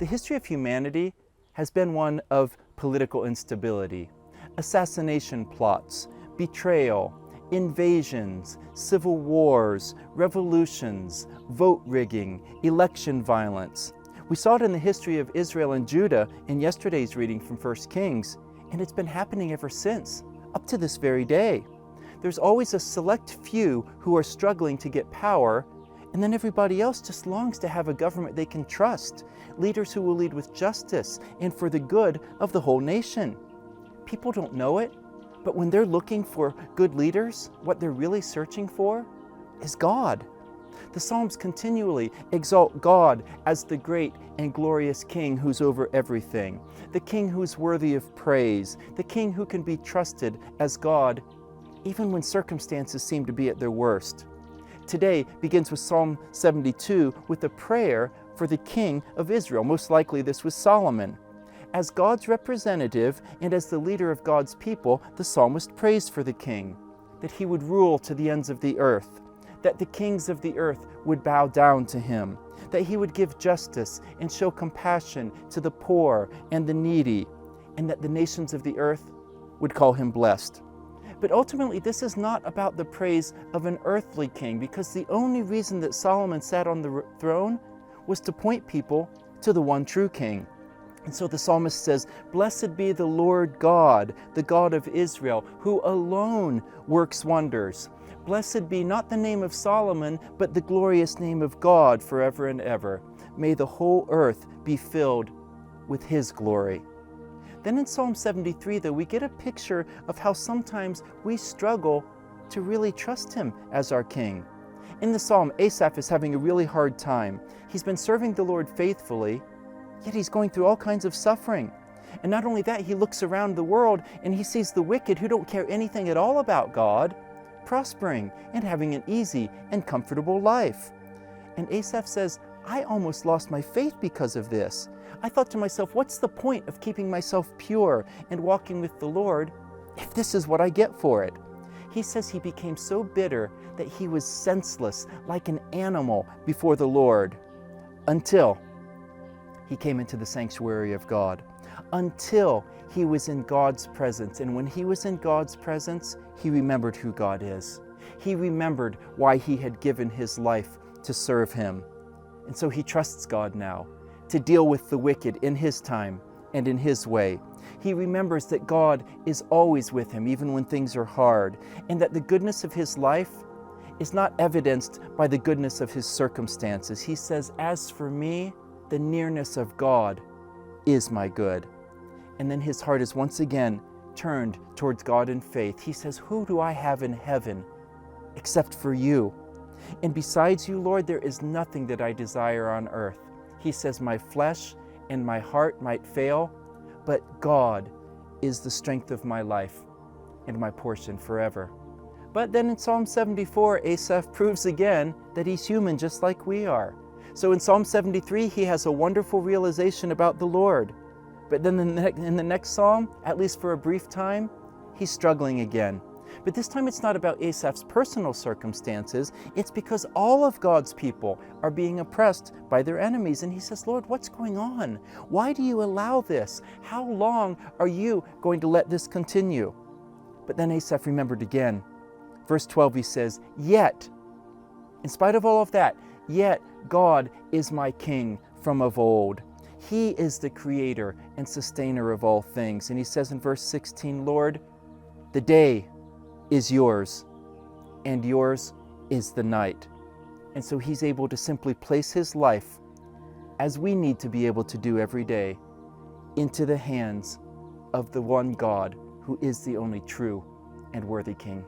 The history of humanity has been one of political instability, assassination plots, betrayal, invasions, civil wars, revolutions, vote rigging, election violence. We saw it in the history of Israel and Judah in yesterday's reading from 1 Kings, and it's been happening ever since, up to this very day. There's always a select few who are struggling to get power, and then everybody else just longs to have a government they can trust, leaders who will lead with justice and for the good of the whole nation. People don't know it, but when they're looking for good leaders, what they're really searching for is God. The Psalms continually exalt God as the great and glorious King who's over everything, the King who's worthy of praise, the King who can be trusted as God, even when circumstances seem to be at their worst. Today begins with Psalm 72 with a prayer for the King of Israel. Most likely this was Solomon. As God's representative and as the leader of God's people, the psalmist prays for the king, that he would rule to the ends of the earth, that the kings of the earth would bow down to him, that he would give justice and show compassion to the poor and the needy, and that the nations of the earth would call him blessed. But ultimately, this is not about the praise of an earthly king, because the only reason that Solomon sat on the throne was to point people to the one true king. And so the psalmist says, "Blessed be the Lord God, the God of Israel, who alone works wonders. Blessed be not the name of Solomon, but the glorious name of God forever and ever. May the whole earth be filled with his glory." Then in Psalm 73, though, we get a picture of how sometimes we struggle to really trust him as our king. In the psalm, Asaph is having a really hard time. He's been serving the Lord faithfully, yet he's going through all kinds of suffering. And not only that, he looks around the world and he sees the wicked who don't care anything at all about God, prospering and having an easy and comfortable life. And Asaph says, "I almost lost my faith because of this. I thought to myself, what's the point of keeping myself pure and walking with the Lord if this is what I get for it?" He says he became so bitter that he was senseless, like an animal before the Lord, until he came into the sanctuary of God, until he was in God's presence. And when he was in God's presence, he remembered who God is. He remembered why he had given his life to serve him. And so he trusts God now to deal with the wicked in his time and in his way. He remembers that God is always with him, even when things are hard, and that the goodness of his life is not evidenced by the goodness of his circumstances. He says, "As for me, the nearness of God is my good." And then his heart is once again turned towards God in faith. He says, "Who do I have in heaven except for you? And besides you, Lord, there is nothing that I desire on earth." He says, "My flesh and my heart might fail, but God is the strength of my life and my portion forever." But then in Psalm 74, Asaph proves again that he's human just like we are. So in Psalm 73, he has a wonderful realization about the Lord. But then in the next psalm, at least for a brief time, he's struggling again. But this time it's not about Asaph's personal circumstances. It's because all of God's people are being oppressed by their enemies. And he says, "Lord, what's going on? Why do you allow this? How long are you going to let this continue?" But then Asaph remembered again. Verse 12, he says, "Yet, in spite of all of that, yet God is my king from of old. He is the creator and sustainer of all things." And he says in verse 16, "Lord, the day is yours, and yours is the night." And so he's able to simply place his life, as we need to be able to do every day, into the hands of the one God who is the only true and worthy King.